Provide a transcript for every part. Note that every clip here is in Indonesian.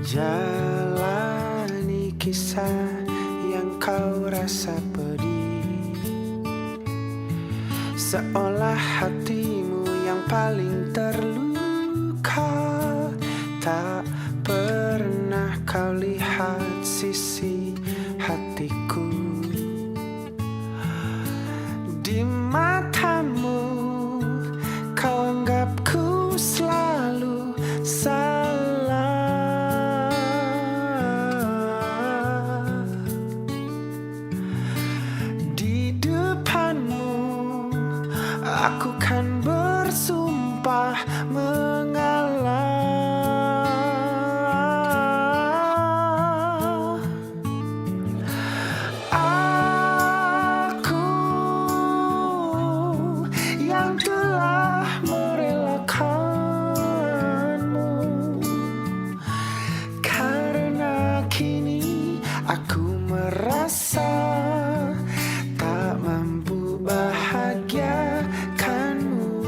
Jalani kisah yang kau rasa pedih, seolah hatimu yang paling terluka. Tak pernah kau lihat sisi hatiku. Di matamu kau anggapku selalu salah. Di depanmu aku kan bersumpah mengalah. Aku yang telah merelakanmu, karena kini aku merasa tak mampu bahagiakanmu.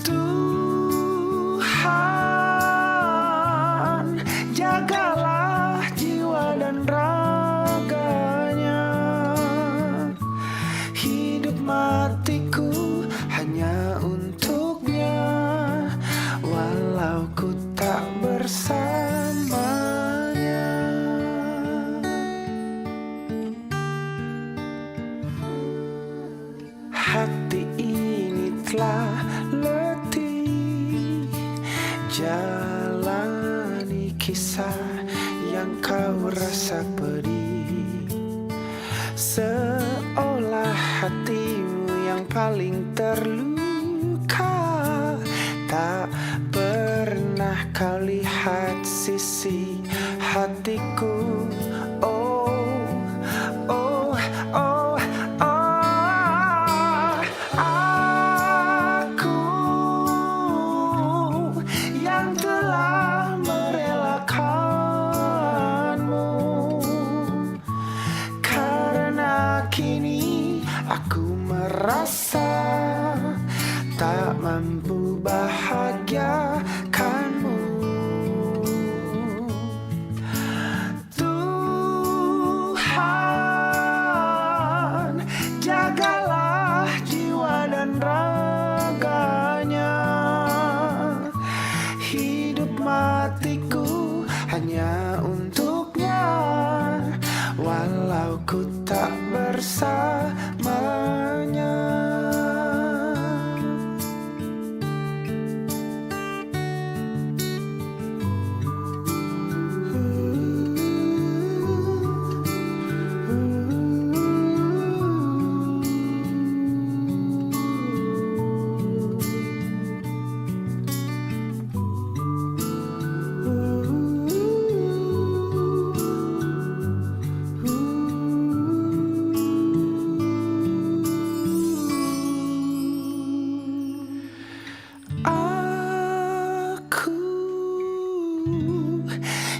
Tuhan, jagalah jiwa dan raganya. Hidup matiku hanya untuknya, walau ku tak bersamanya. Hati ini telah letih jalani kisah yang kau rasa pedih, seolah hatimu yang paling terluka. Tak pernah kau lihat sisi hatiku. Oh, oh, oh, oh. Aku yang telah merelakanmu, karena kini aku merasa tak mampu bahagiakanmu. Tuhan, jagalah jiwa dan raganya. Hidup matiku hanya untuknya, walau ku tak bersamanya.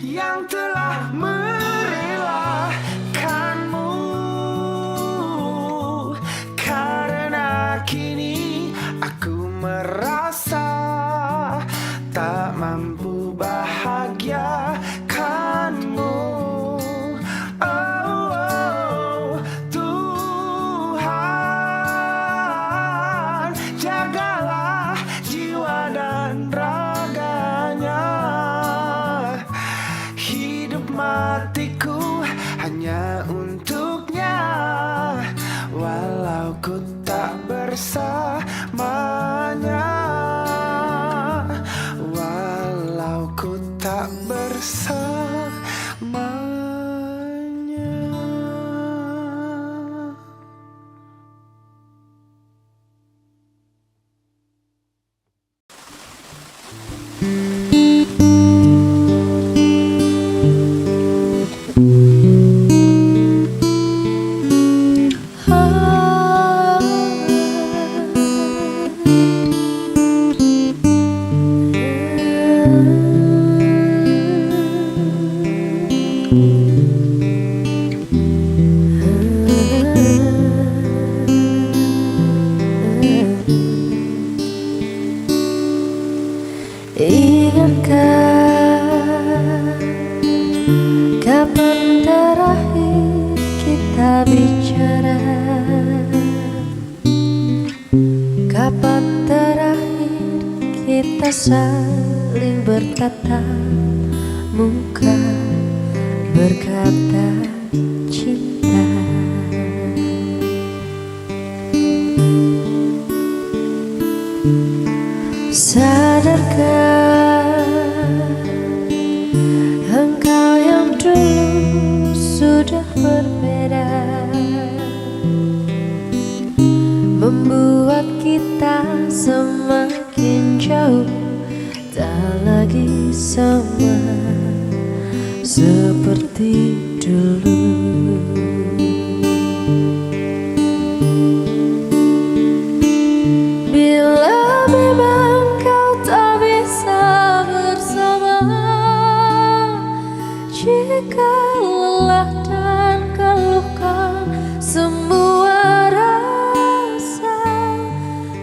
Yang telah merelakanmu, karena kini aku merasa tak mampu bahagiakanmu. Oh, oh, Tuhan, jagalah jiwa dan raganya. Hidup matiku hanya untuknya, walau ku tak bersamanya. Walau ku tak bersamanya. Kapan terakhir kita saling bertatap muka, berkata cinta? Sadarkah engkau yang dulu sudah berbeda, membuat kita semakin jauh, tak lagi sama seperti dulu. Bila memang kau tak bisa bersama, jika lelah dan keluhkan semua rasa,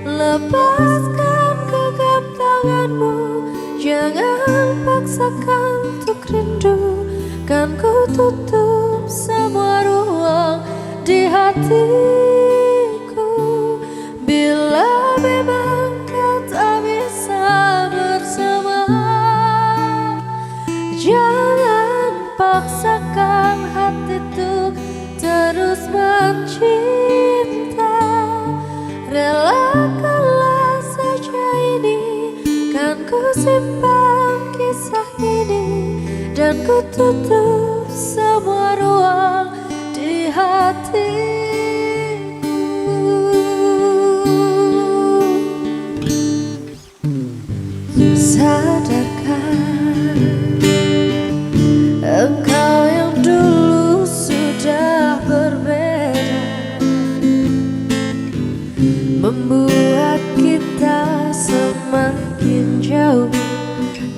lepaskan genggam tanganmu, jangan paksakan untuk rindu. Kan ku tutup semua ruang di hatiku. Bila memang kau tak bisa bersama, jangan paksakan hati untuk terus mencinta. Relakanlah saja ini, kan ku simpan kisah ini, dan ku tutup semua ruang di hatiku. Sadarkah engkau yang dulu sudah berbeda, membuat kita semakin jauh,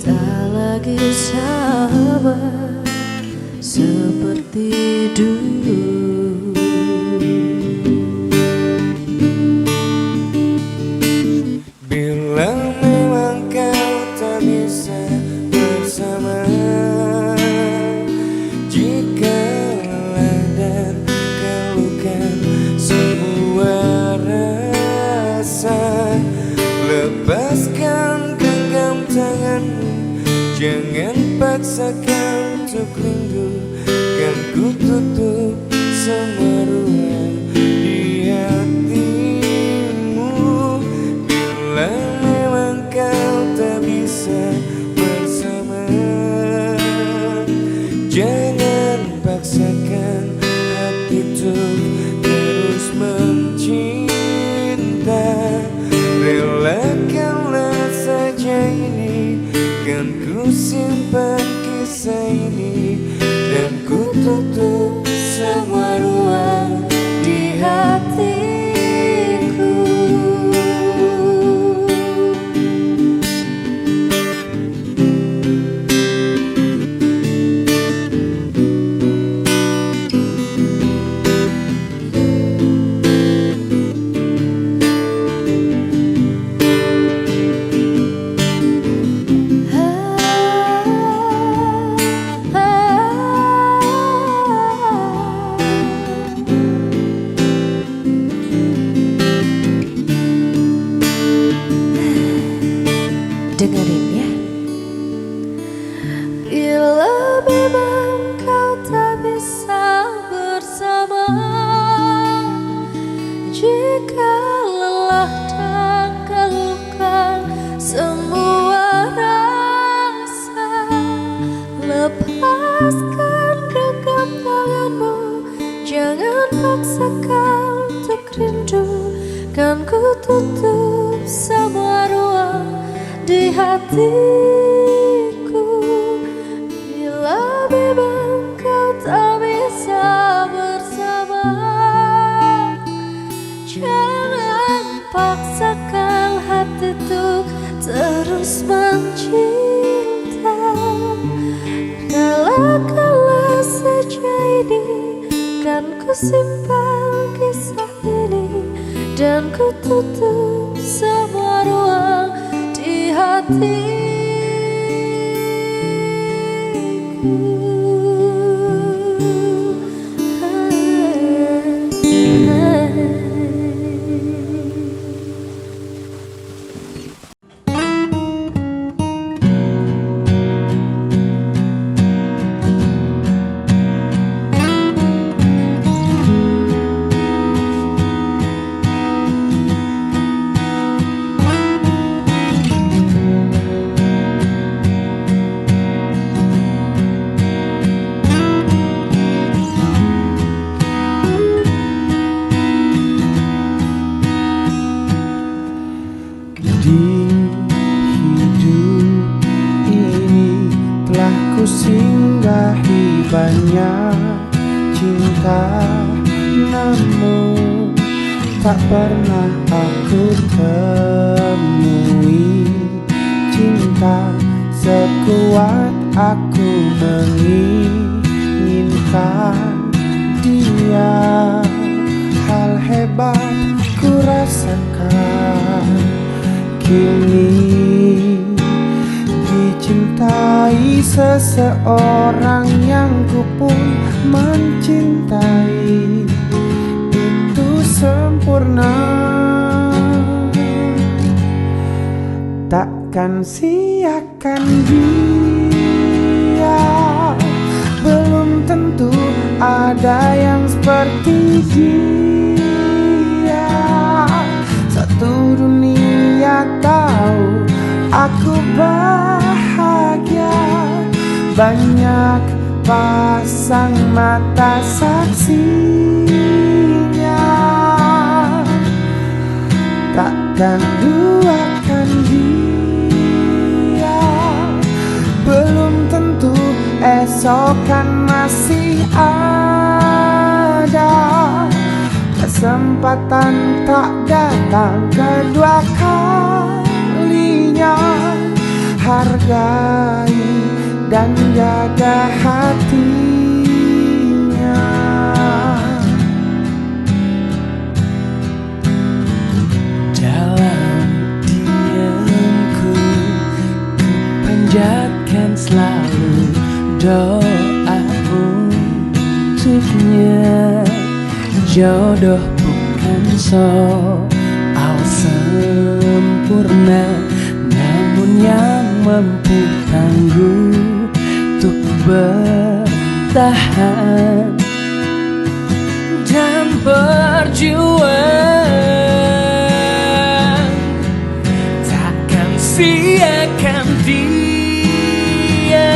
tak lagi sama seperti dulu. Bila memang kau tak bisa bersama, jika lelah dan keluhkan semua rasa, lepaskan genggam tanganmu, jangan paksakan untuk rindu. Kan ku tutup semua ruang di hatimu. Bila memang kau tak bisa bersama, jangan paksakan hati untuk terus mencinta. Relakanlah saja ini, kan ku simpan kisah ini, dan ku tutup semua ruang di hatiku. Dengerin ya. Bila memang kau tak bisa bersama, jika lelah dan keluhkan semua rasa, lepaskan genggam tanganmu, jangan paksakan untuk rindu. Kan ku tutup semua ruang di hatiku. Bila memang kau tak bisa bersama, jangan paksakan hati untuk terus mencinta. Relakanlah saja ini, kan ku simpan kisah ini, dan ku tutup semua ruang di hatiku. Di hidup ini telah kusinggahi banyak cinta, namun tak pernah aku temui cinta sekuat aku menginginkan dia. Hal hebat ku rasakan kini, dicintai seseorang yang ku pun mencintai. Itu sempurna, takkan siakan dia. Belum tentu ada yang seperti dia. Satu dunia tahu aku bahagia, banyak pasang mata saksinya. Takkan duakan dia, belum tentu esok kan masih ada. Kesempatan tak datang kedua kalinya. Hargai dan jaga hatinya. Dalam diamku, ku panjatkan selalu doa untuknya. Jodoh bukan soal sempurna, namun yang mampu tangguh untuk bertahan dan berjuang. Takkan siakan dia,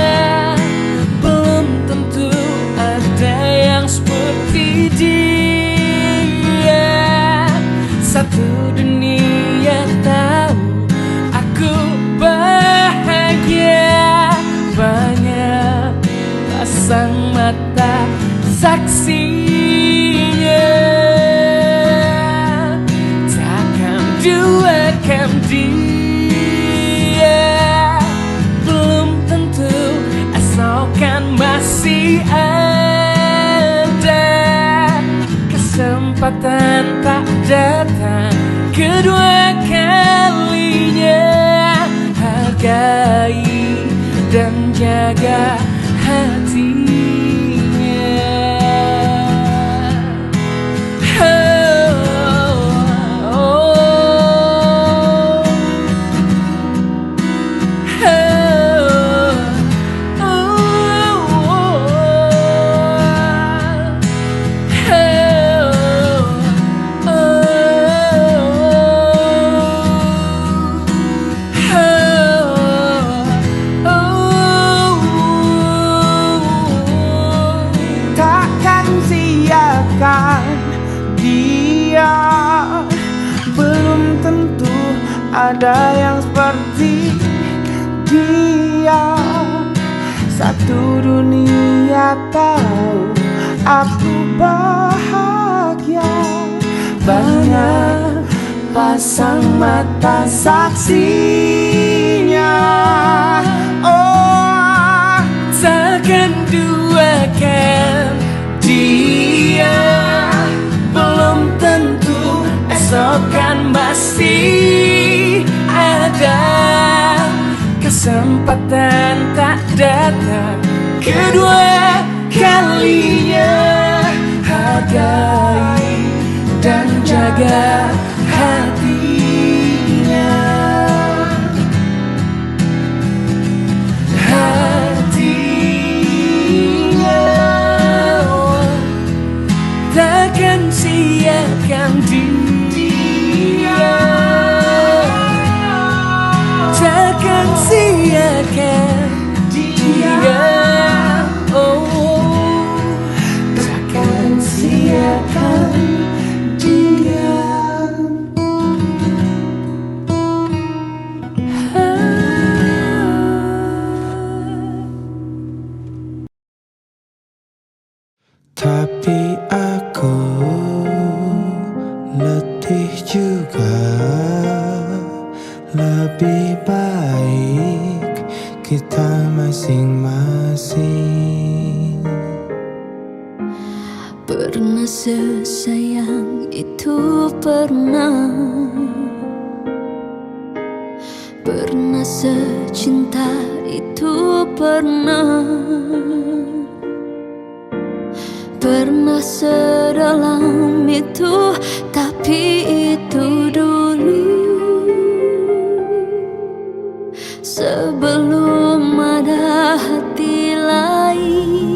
belum tentu ada yang seperti dia. Satu dunia tahu aku bahagia, banyak pasang mata saksinya. Takkan duakan dia, belum tentu esok kan masih ada. Kesempatan tak datang kedua kalinya. Hargai dan jaga hatinya. Dia belum tentu ada yang seperti dia. Satu dunia tahu aku bahagia, banyak pasang mata saksinya. Oh, takkan duakan dia, belum tentu esok kan masih ada. Kesempatan tak datang kedua kalinya. Hargai dan jaga hatinya. Hatinya, takkan siakan dia, takkan siakan dia. Oh, takkan siakan dia. lebih baik kita masing-masing. Pernah sesayang itu pernah, pernah secinta itu pernah, pernah sedalam itu, tapi itu dulu, sebelum ada hati lain.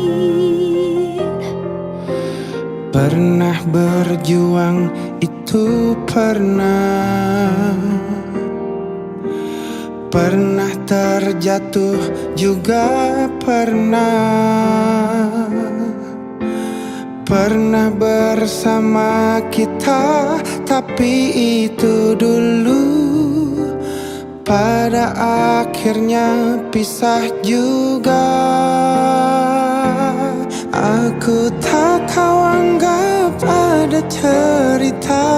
Pernah berjuang itu pernah, pernah terjatuh juga pernah, pernah bersama kita, tapi itu dulu, pada akhirnya pisah juga. Aku tak kau anggap ada cerita,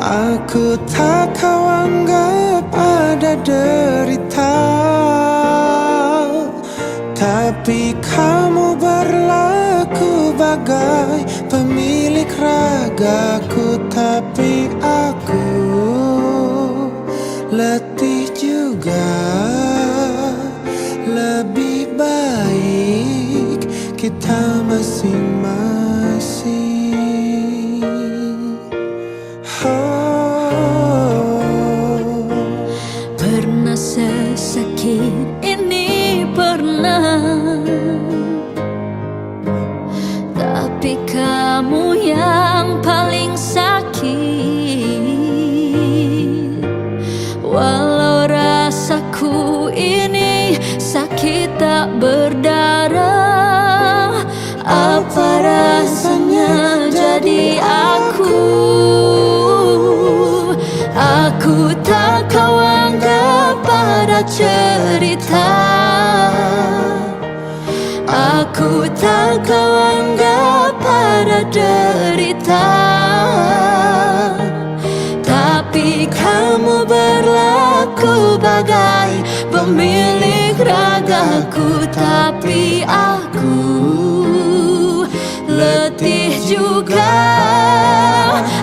aku tak kau anggap ada derita, tapi kamu berlaku bagai pemilik ragaku. Tapi aku letih juga, lebih baik kita masing-masing. Pernah sesakit ini pernah, tapi kamu yang paling sakit. Walau rasaku ini sakit tak berdarah, apa rasanya jadi aku? Aku tak kau anggap ada cerita, aku tak kau anggap ada derita, tapi kamu berlaku bagai pemilik ragaku. Tapi aku letih juga,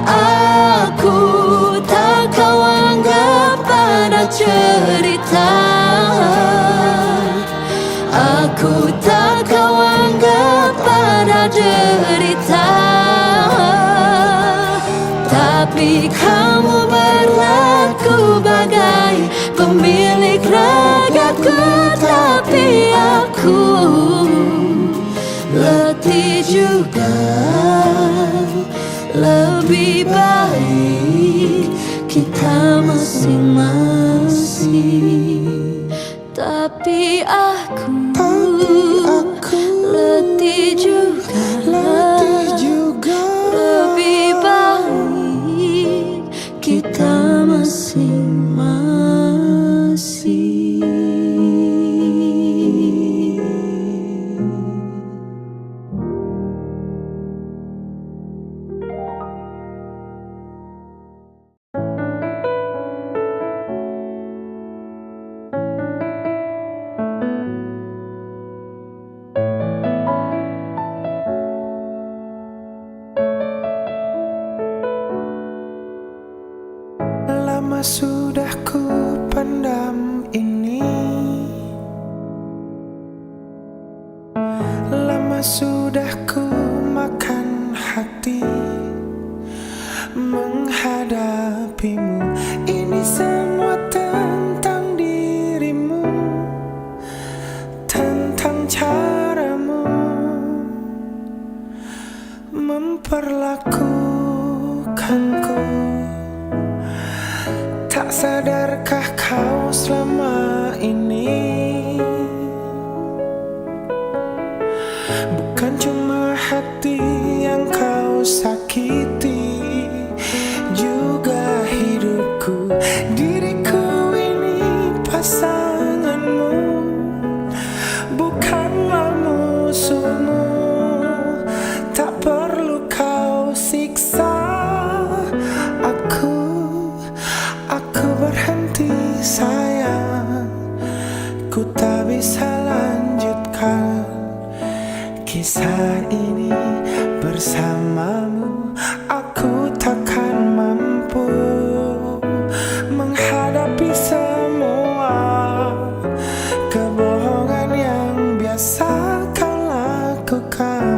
aku tak kau anggap ada cerita, aku tak kau anggap ada derita, tapi kamu berlaku bagai pemilik ragaku. Tapi aku letih juga, lebih baik kita masing-masing. Tapi aku letih juga, lebih baik kita masing-masing. Lama sudah ku pendam ini, lama sudah ku makan hati menghadapimu. Ini semua tentang dirimu, tentang caramu memperlakukanku. Tak sadarkah kau selama ini, bukan cuma hati yang kau sakiti, juga hidupku, diriku ini pasanganmu, bukanlah musuhmu. Tak perlu kau siksa aku, bersamamu aku takkan mampu menghadapi semua kebohongan yang biasa kau lakukan.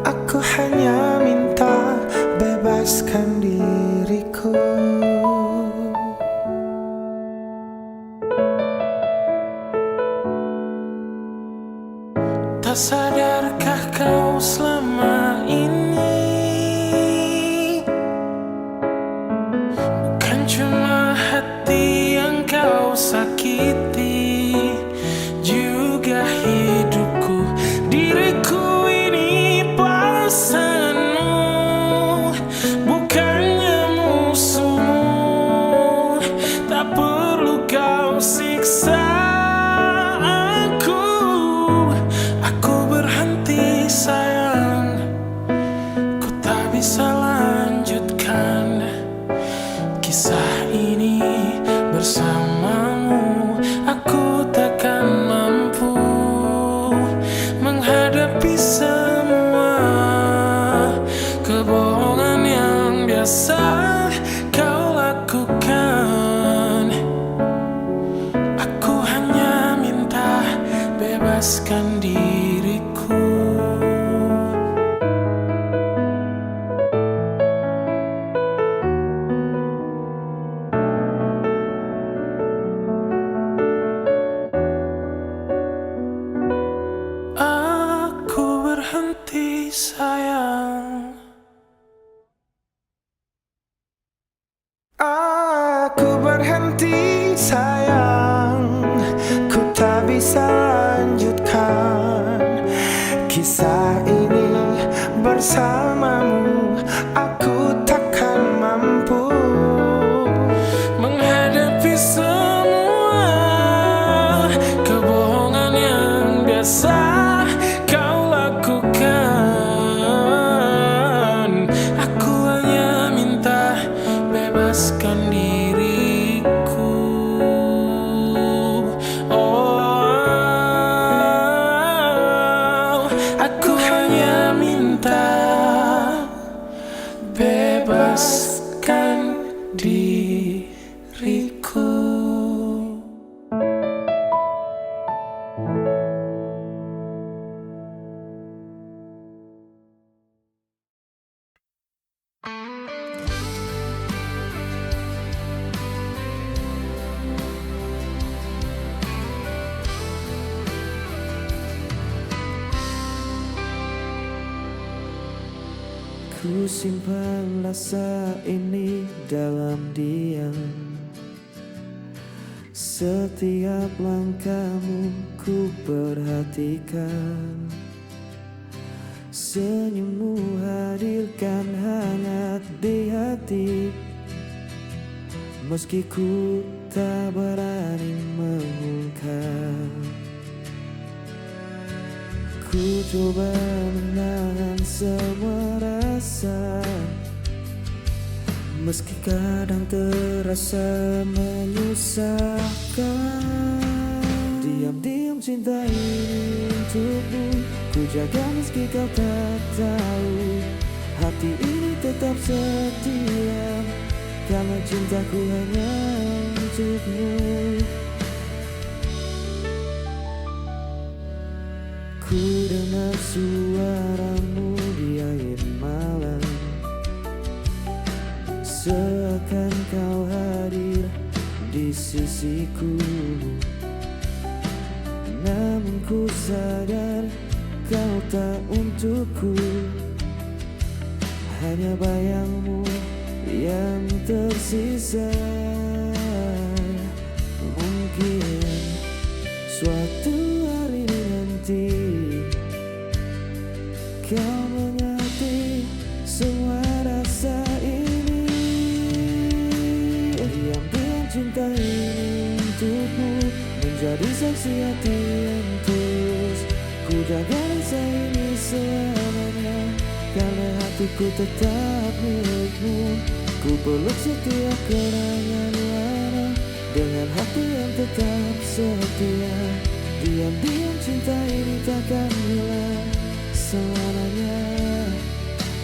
Aku hanya minta bebaskan diriku. Tak sadarkah kau selama ini bukan cuma hati yang kau sakiti, juga hidupku, diriku ini pasanganmu, bukannya musuhmu. Tak perlu kau siksa sayang, ku tak bisa lanjutkan kisah ini bersamamu. Aku takkan mampu menghadapi semua kebohongan yang biasa kau lakukan. Aku hanya minta bebaskan diriku. Berhenti sayang, aku berhenti sayang, ku tak bisa lanjutkan kisah ini bersamamu. Aku takkan mampu menghadapi semua kebohongan yang biasa kau lakukan. Aku hanya minta bebaskan diriku. Oh, aku hanya minta bebaskan diriku. Ku simpan rasa ini dalam diam. Setiap langkahmu ku perhatikan. Senyummu hadirkan hangat di hati. Meski ku tak berani mengungkap, ku coba menahan semua rasa. Meski kadang terasa menyusahkan, diam-diam cinta ini untukmu ku jaga meski kau tak tahu. Hati ini tetap setia karena cintaku hanya untukmu. Ku dengar suaramu di akhir malam, seakan kau hadir di sisiku. Namun ku sadar kau tak untukku, hanya bayangmu yang tersisa. Mungkin suatu hari nanti kau mengerti semua rasa ini. Diam-diam cinta ini untukmu menjadi saksi hati yang tulus. Ku jaga rasa ini selamanya karena hatiku tetap milikmu. Ku peluk setiap kenangan lama dengan hati yang tetap setia. Diam-diam cinta ini takkan hilang selamanya,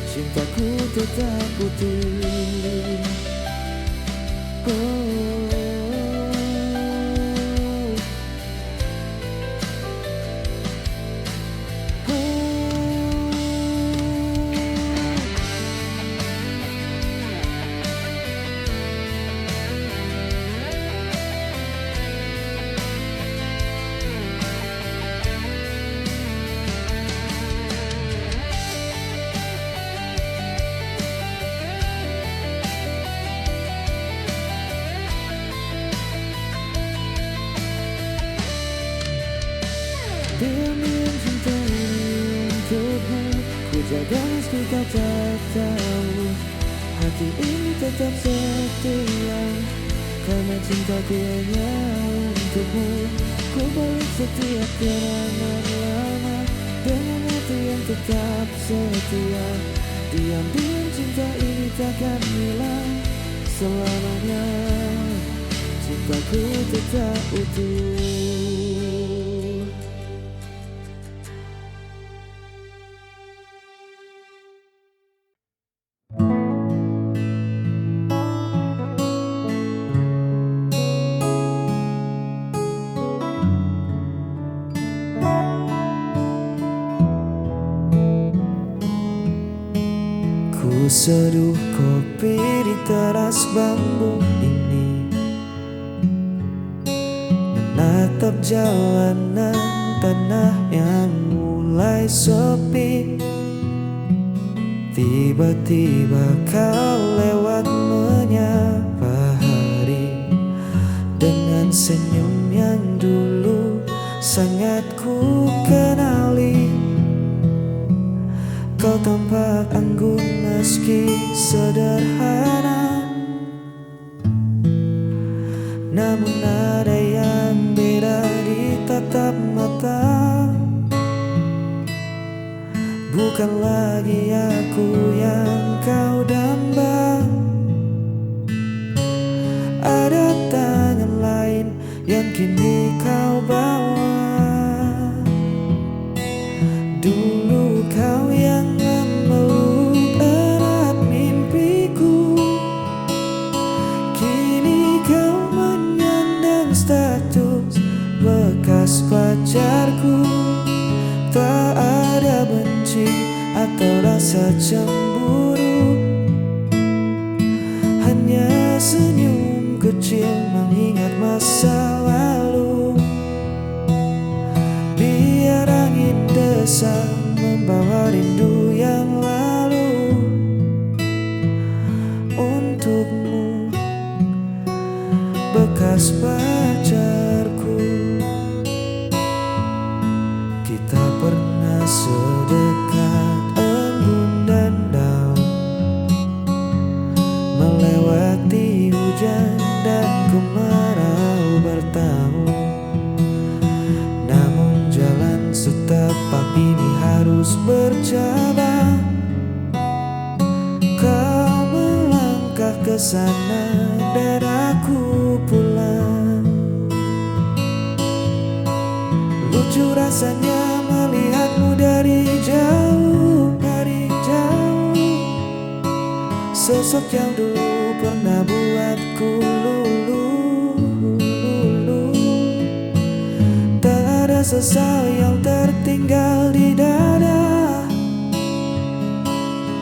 cintaku tetap utuh. Oh. Demi cinta ini untukmu, ku jaga meski kau tak tahu. Hati ini tetap setia, karena cintaku hanya untukmu. Ku balik setiap kenangan lama, dengan hati yang tetap setia. Diam-diam cinta ini takkan hilang selamanya, cintaku tetap utuh. Ku seduh kopi di teras bambu ini, menatap jalanan tanah yang mulai sepi. Tiba-tiba kau lewat menyapa hari, dengan senyum yang dulu sangat ku kenali. Kau tampak anggun meski sederhana, namun ada yang beda di tatap mata. Bukan lagi aku yang kau damba, ada tangan lain yang kini kau bawa. Dulu kau yang memeluk erat mimpiku, kini kau menyandang status bekas pacarku. Tak ada benci atau rasa cemburu, hanya senyum kecil mengingat masa lalu. Biar angin desa membawa rindu yang lalu. Untukmu, bekas pacarku, kita pernah sedekat embun dan daun, melewati hujan dan kemarau bertahun. Namun jalan setapak ini harus bercabang. Kau melangkah ke sana dan aku pulang. Lucu rasanya melihatmu dari jauh, dari jauh. Sosok yang dulu pernah buatku luluh. Tak ada sesal yang tertinggal di dada.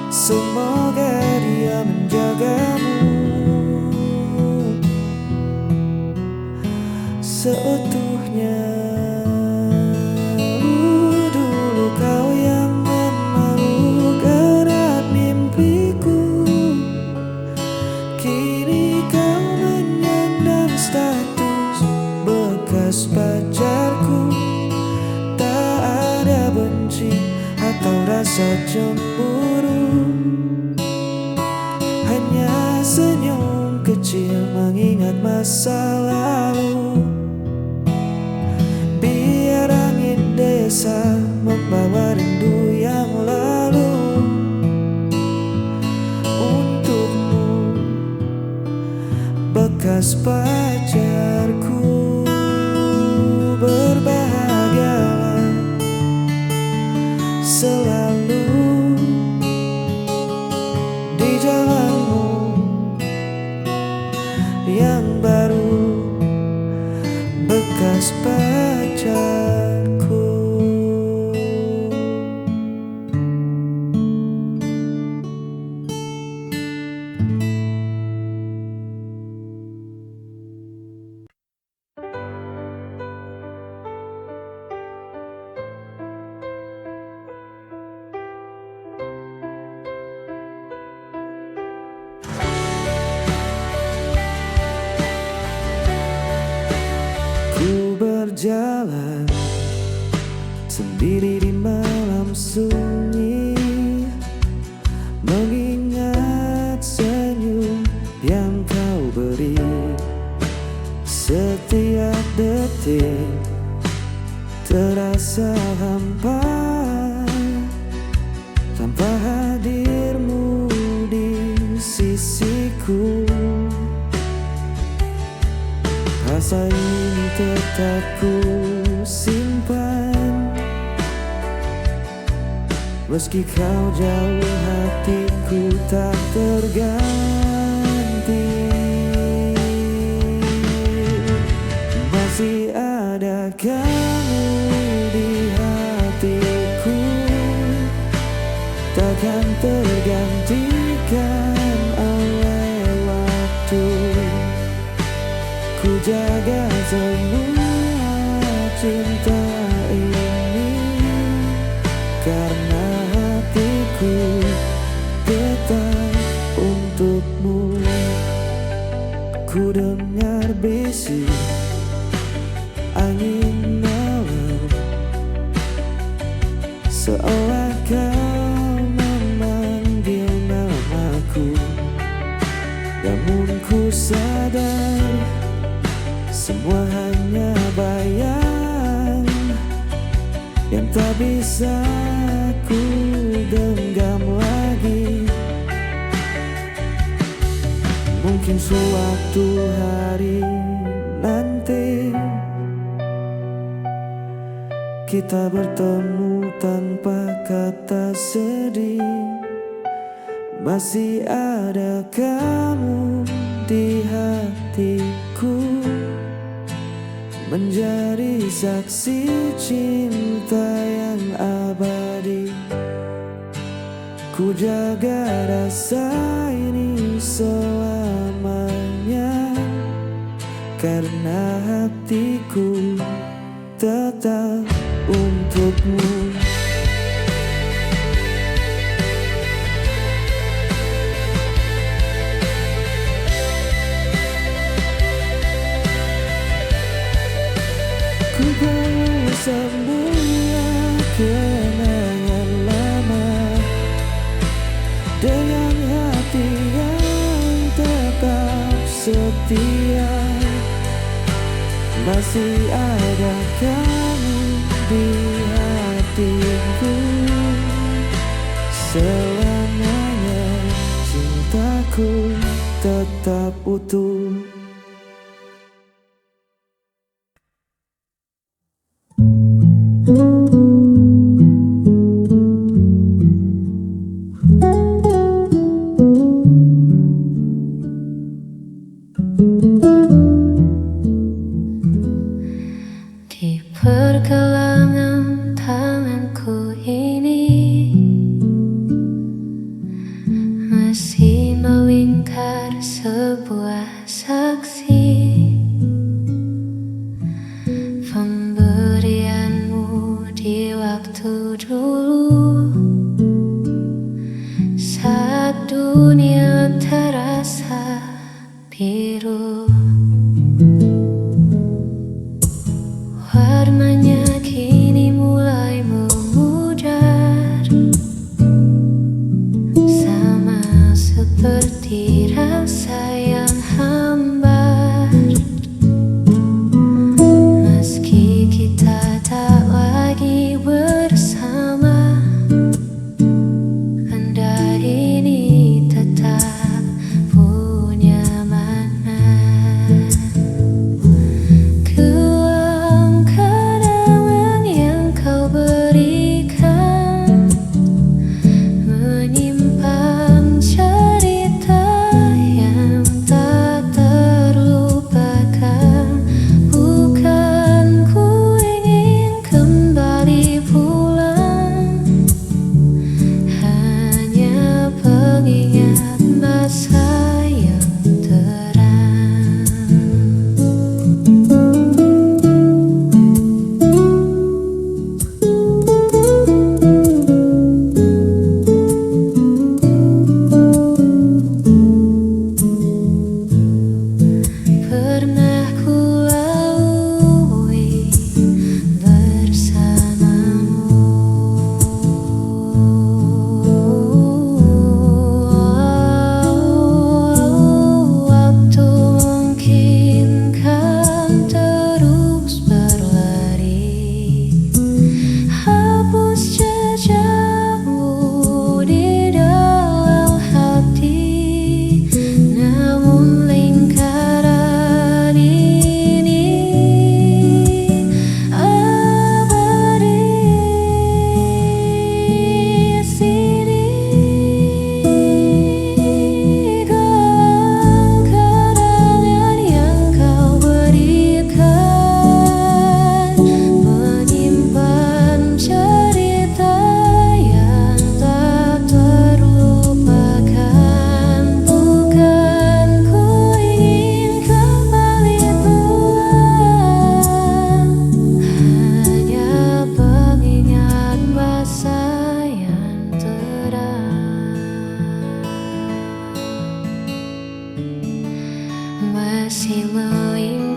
Semoga dia menjagamu seutuhnya. Dulu kau yang memeluk erat mimpiku, kini kau menyandang status bekas pacarku. Tak ada benci atau rasa cemburu, hanya senyum kecil mengingat masa lalu. Biar angin desa membawa rindu yang lalu. Untukmu, bekas pacarku, berbahagialah selalu. berjalan sendiri di malam sunyi, mengingat senyum yang kau beri. Setiap detik terasa hampa tanpa hadirmu di sisiku. Rasa ini tetap ku simpan, meski kau jauh hatiku tak terganti. Masih ada kamu di hatiku, takkan tergantikan oleh waktu. Ku jaga semua cinta ini, karena hatiku tetap untukmu. Ku dengar bisik angin malam, seolah kau memanggil namaku. Namun ku sadar semua hanya bayang yang tak bisa ku genggam lagi. Mungkin suatu hari nanti kita bertemu tanpa kata sedih. Masih ada kamu di hatiku, menjadi saksi cinta yang abadi. Ku jaga rasa ini selamanya, karena hatiku tetap untukmu. Ku bawa semua kenangan lama dengan hati yang tetap setia. Masih ada kamu di hatiku, selamanya cintaku tetap utuh. Di pergelangan tanganku ini masih melingkar sebuah saksi pemberianmu di waktu dulu, saat dunia terasa biru. Warnanya kini mulai memudar, sama seperti rasa yang hambar. Meski kita tak lagi bersama, benda ini tetap punya makna. semua yang